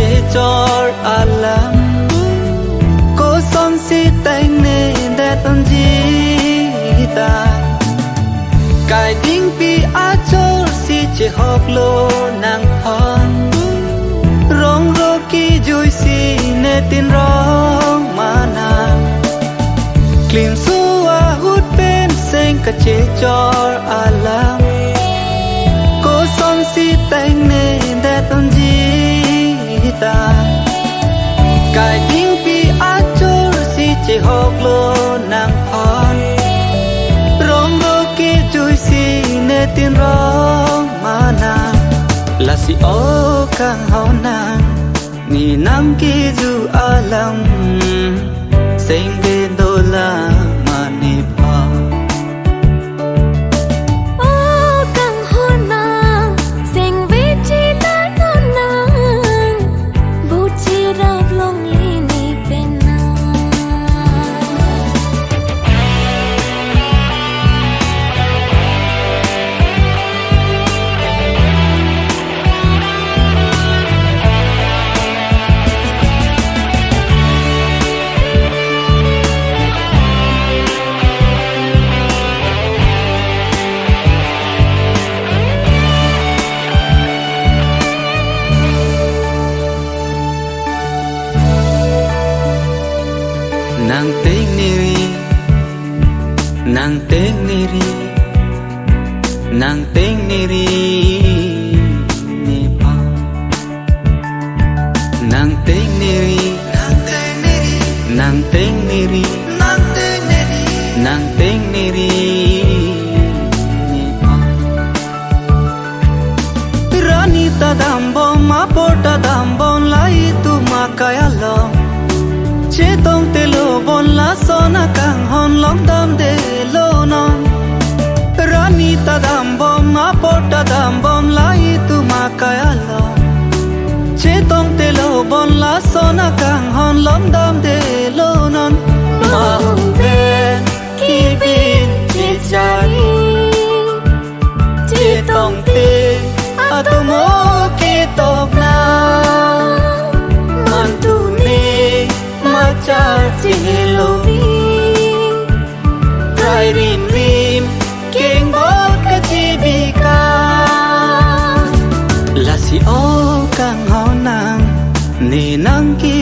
chế cho alam cô son si tay nè để tôn gì ta cài đinh pi á cho si chế học lô nàng thon rong rô ki vui si nè tin rong mà nàng klim xua hút bên sen cả chế cho alam cô son si tay nè để tôn gì ta cài đinh pi á cho si chế học lô nàng thon rong rô ki vui si nè tin rong mà nàng là si ô càng hao nàng ni nam ki du alam sen ge đô la mà ni pa ô càng hao nàng sen vi chi ta non nàng bu chi rap long ni bên nàng tên neri nàng tên neri ni pa nàng tên neri nàng tên neri nàng tên neri ni pa rani ta dambo ma porta dambo lai tu ma kaya lo chế tông tê lô bon lá sona càng hòn lóng đam đê lô non rani ta đam bom ma porta đam bom lai tu ma kaya lo chế tông tê lô bon lá sona càng hòn lóng đam đê lô non mà hùng về khi bin chế chai chế tông tê à tu mô kê tộc na man tu ni cha chỉ lo vi trai rim rim keng bot ka chi bi ka la si o kang ho nang ni nang ki